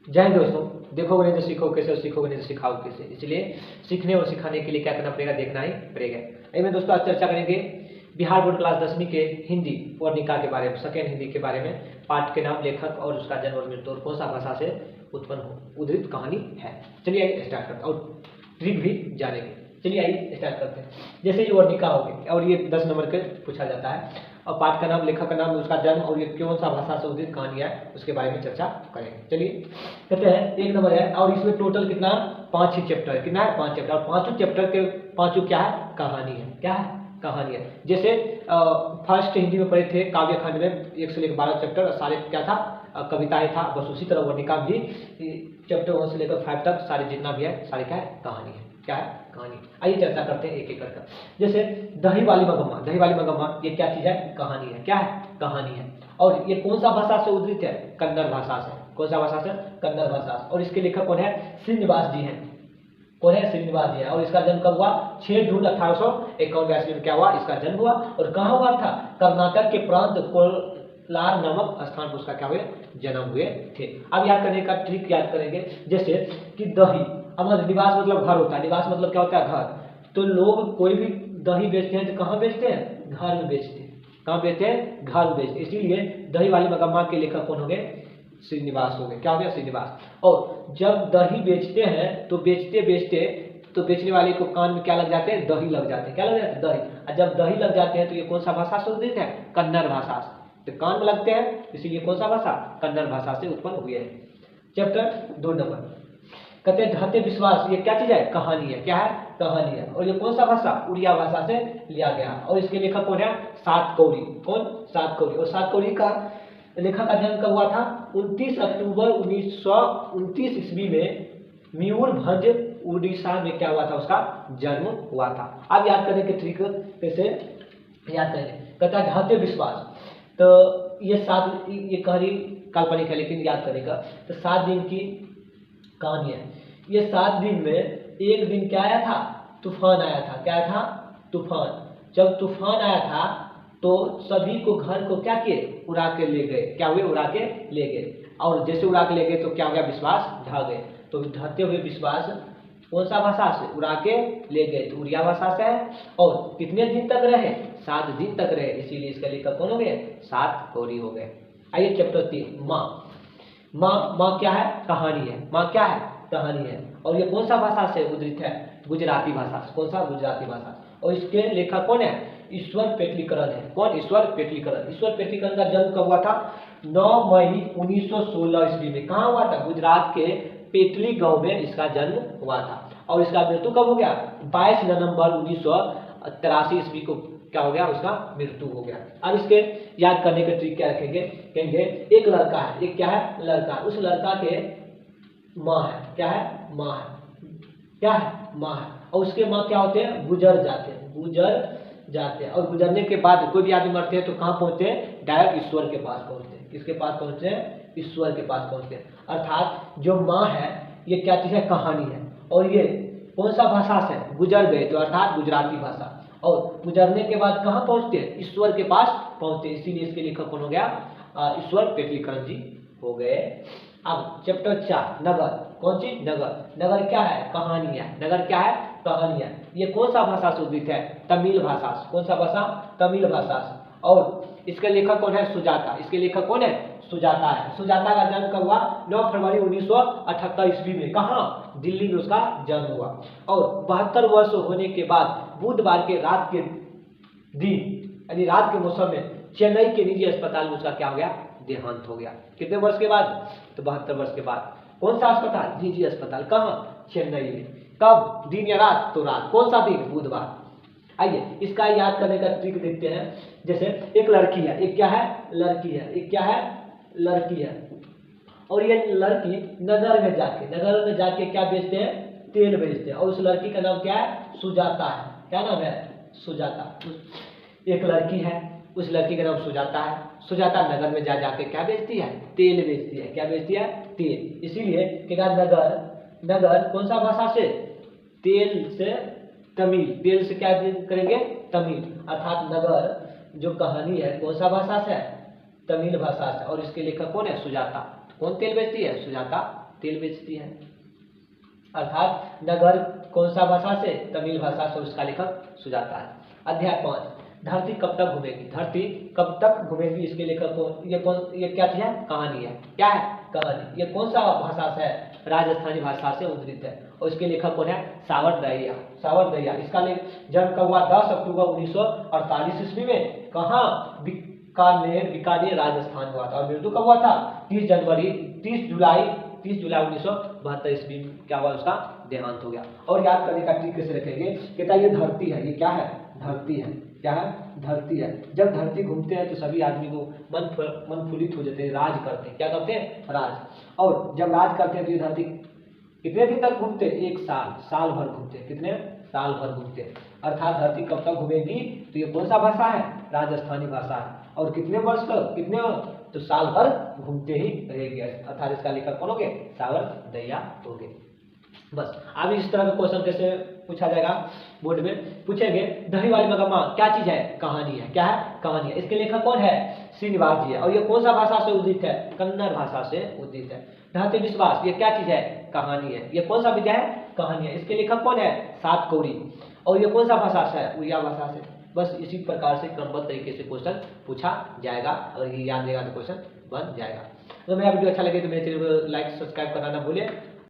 जय हिंद दोस्तों। देखोगे नहीं तो सीखोगे कैसे और सीखोगे नहीं तो सिखाओ कैसे। इसलिए सीखने और सिखाने के लिए क्या करना पड़ेगा, देखना ही पड़ेगा। आइए दोस्तों, आज चर्चा करेंगे बिहार बोर्ड क्लास 10वीं के हिंदी वर्णिका के बारे में, सेकेंड हिंदी के बारे में। पाठ के नाम, लेखक और उसका जन्म और मृत्यु और कौन सा भाषा से उत्पन्न उद्धृत कहानी है। चलिए आइए स्टार्ट करते हैं और ट्रिक भी जानेंगे। चलिए आइए स्टार्ट करते हैं। जैसे ये वर्णिका होगी और ये 10 नंबर के पूछा जाता है और पाठ का नाम, लेखक का नाम, उसका जन्म और ये कौन सा भाषा से उद्धृत कहानी है उसके बारे में चर्चा करेंगे। चलिए कहते हैं 1 नंबर है और इसमें टोटल कितना 5 ही चैप्टर है। कितना है 5 चैप्टर और 5 चैप्टर के 5 क्या है, कहानी है। क्या है, कहानी है। जैसे फर्स्ट हिंदी में पढ़े थे काव्य खंड में 1 से लेकर 12 चैप्टर और सारे क्या था, कविताएं था। बस उसी तरह वर्णिका भी चैप्टर 1 से लेकर 5 तक सारे जितना भी है सारे क्या है, कहानी है। क्या है, कहानी। आइए चर्चा करते हैं एक एक करके। जैसे दही वाली मगम्मा, दही वाली मगम्मा ये क्या चीज है, कहानी है। क्या है, कहानी है। और ये कौन सा भाषा से उद्धृत है, कन्नड़ भाषा से। कौन सा भाषा से, कन्नड़ भाषा से। और इसके लेखक कौन है, श्रीनिवास जी हैं। कौन है, श्रीनिवास जी है। और इसका जन्म कब हुआ, 6 जून 1851 में क्या हुआ, इसका जन्म हुआ। और कहाँ हुआ था, कर्नाटक के प्रांत कोलार नामक स्थान पर उसका क्या हुए, जन्म हुए थे। अब याद करने का ट्रिक याद करेंगे। जैसे कि दही, अब निवास मतलब घर होता है, निवास मतलब क्या होता है, घर। तो लोग कोई भी दही बेचते हैं तो कहाँ बेचते हैं, घर में बेचते हैं। कहाँ बेचते हैं, घर में बेचते हैं। इसीलिए दही वाली मगम्मा के लेखक कौन हो गए, श्रीनिवास हो गए। क्या हो गया, श्रीनिवास। और जब दही बेचते हैं तो बेचते बेचते तो बेचने वाले को कान में क्या लग जाते हैं, दही लग जाते हैं। क्या लग जाते हैं, दही। और जब दही लग जाते हैं तो ये कौन सा भाषा से उद्धृत है, कन्नड़ भाषा से। तो कान में लगते हैं इसीलिए कौन सा भाषा, कन्नड़ भाषा से उत्पन्न हुए हैं। चैप्टर 2 नंबर कहते हैं ढाते विश्वास, ये क्या चीज है, कहानी है। क्या है, कहानी है। और ये कौन सा भाषा, उड़िया भाषा से लिया गया। और इसके लेखक कौन है, सातकौरी। कौन, सातकौरी। और सातकौरी का लेखक का जन्म कब हुआ था, 29 अक्टूबर 1929 ईस्वी में मयूरभंज उड़ीसा में क्या हुआ था, उसका जन्म हुआ था। अब याद करने के ट्रिक कैसे याद करेंगे। कहता है ढाते विश्वास, तो ये कहानी काल्पनिक है लेकिन याद करेगा। तो 7 दिन की कहानी है। ये 7 दिन में एक दिन क्या आया था, तूफान आया था। क्या आया था, तूफान। जब तूफान आया था तो सभी को घर को क्या किए, उड़ा के ले गए। क्या हुए, उड़ा के ले गए। और जैसे उड़ा के ले गए तो क्या हो गया, विश्वास ढह गए। तो ढहते हुए विश्वास कौन सा भाषा से, उड़ा के ले गए तो उड़िया भाषा से है। और कितने दिन तक रहे, 7 दिन तक रहे। इसीलिए इसका लेखक कौन हो गए, सातकौरी हो गए। आइए चैप्टर 3 माँ। माँ क्या है, कहानी है। माँ क्या है, कहानी है। और ये कौन सा भाषा से उद्धृत है, गुजराती भाषा से। कौन सा, गुजराती भाषा। और इसके लेखक कौन है, ईश्वर पेटलीकरण है। कौन, ईश्वर पेटलीकरण। ईश्वर पेटलीकरण का जन्म कब हुआ था, 9 मई 1916 ईस्वी में। कहाँ हुआ था, गुजरात के पेटली गांव में इसका जन्म हुआ था। और इसका मृत्यु कब हो गया, 22 नवंबर 1983 ईस्वी को क्या हो गया, उसका मृत्यु हो गया। अब इसके याद करने के ट्रिक क्या रखेंगे, कहेंगे एक लड़का है, एक क्या है, लड़का। उस लड़का के माँ है। क्या है, माँ है। क्या है, माँ है। और उसके माँ क्या होते हैं, गुजर जाते हैं। गुजर जाते हैं। और गुजरने के बाद कोई भी आदमी मरते हैं तो कहाँ पहुंचते हैं, डायरेक्ट ईश्वर के पास पहुंचते हैं। किसके पास पहुंचते हैं, ईश्वर के पास पहुंचते हैं। अर्थात जो माँ है ये क्या चीज है, कहानी है। और ये कौन सा भाषा से, गुजर गए तो अर्थात गुजराती भाषा। और गुजरने के बाद कहाँ पहुंचते हैं, ईश्वर के पास पहुंचते हैं। इसीलिए इसके लेखक कौन हो गया, ईश्वर पेटलीकरण जी हो गए। अब चैप्टर 4 नगर। कौन सी, नगर। नगर क्या है, कहानी है। नगर क्या है, कहानी है। ये कौन सा भाषा से उद्धृत है, तमिल भाषा से। कौन सा भाषा, तमिल भाषा से। और इसके लेखक कौन है, सुजाता। इसके लेखक कौन है, सुजाता है। सुजाता का जन्म कब हुआ, 9 फरवरी 1978 ईस्वी में। कहाँ, दिल्ली में उसका जन्म हुआ। और 72 वर्ष होने के बाद बुधवार के रात के दिन यानी रात के मौसम में चेन्नई के निजी अस्पताल में उसका क्या हो गया, देहांत हो गया। कितने वर्ष के बाद, तो 72 वर्ष के बाद। कौन सा अस्पताल, निजी अस्पताल। कहाँ, चेन्नई में। कब, दिन या रात, तो रात। कौन सा दिन, बुधवार। आइए इसका याद करने का ट्रिक देखते हैं। जैसे एक लड़की है, एक क्या है, लड़की है। एक क्या है, लड़की है। और ये लड़की नगर में जाके क्या बेचते हैं, तेल बेचते हैं। और उस लड़की का नाम क्या है, सुजाता है। क्या नाम है, सुजाता। एक लड़की है, उस लड़की का नाम सुजाता है। सुजाता नगर में जाके क्या बेचती है, तेल बेचती है। क्या बेचती है, तेल। इसीलिए क्या, नगर। नगर कौन सा भाषा से, तेल से तमिल। तेल से क्या करेंगे, तमिल। अर्थात नगर जो कहानी है कौन सा भाषा से है, तमिल भाषा से। और इसके लेखक कौन है, सुजाता। कौन तेल बेचती है, सुजाता तेल बेचती है। अर्थात नगर कौन सा भाषा से, तमिल भाषा से उसका लेखक सुझाता है। अध्याय 5, धरती कब तक घूमेगी, धरती कब तक घूमेगी, इसके लेखक को ये क्या चीज है, कहानी है। क्या है, कहानी। ये कौन सा भाषा से है, राजस्थानी भाषा से उद्धृत है और इसके लेखक कौन है, सावरदहिया। सावरदहिया। इसका जन्म कब हुआ, 10 अक्टूबर 1948 ईस्वी में। कहाँ, बीकानेर राजस्थान हुआ था। और मृत्यु कब हुआ था, 30 जुलाई 1972 ईस्वी में क्या हुआ, उसका देहांत हो गया। और याद करने का ट्रिक कैसे रखेंगे, कहता है ये धरती है, ये क्या है, धरती है। क्या है, धरती है। जब धरती घूमते हैं तो सभी आदमी को मन फुलित हो जाते हैं, राज करते हैं। क्या करते हैं, राज। और जब राज करते हैं तो ये धरती कितने दिन तक घूमते हैं, 1 साल भर घूमते हैं। कितने साल भर घूमते हैं। अर्थात धरती कब तक घूमेगी, तो ये कौन सा भाषा है, राजस्थानी भाषा है। और कितने वर्ष तक, कितने, तो साल भर घूमते ही रहेंगे। अर्थात इसका लेखक कौन हो गए, सावरदहिया हो गए। बस। अब इस तरह का क्वेश्चन कैसे पूछा जाएगा, बोर्ड में पूछेंगे, दही वाली मगम्मा क्या चीज है, कहानी है। क्या है, कहानी है। इसके लेखक कौन है, श्रीनिवास जी है। और ये कौन सा भाषा से उदित है, कन्नड़ भाषा से उदित है। ढाते विश्वास, ये क्या चीज है, कहानी है। ये कौन सा विद्या है, कहानी है। इसके लेखक कौन है, सात कौड़ी। और ये कौन सा भाषा से है, उड़िया भाषा से। बस इसी प्रकार से क्रमबद्ध तरीके से क्वेश्चन पूछा जाएगा। अगर ये याद रहेगा तो क्वेश्चन बन जाएगा। तो मेरा वीडियो अच्छा लगे तो मेरे चैनल को लाइक सब्सक्राइब करना ना भूलें।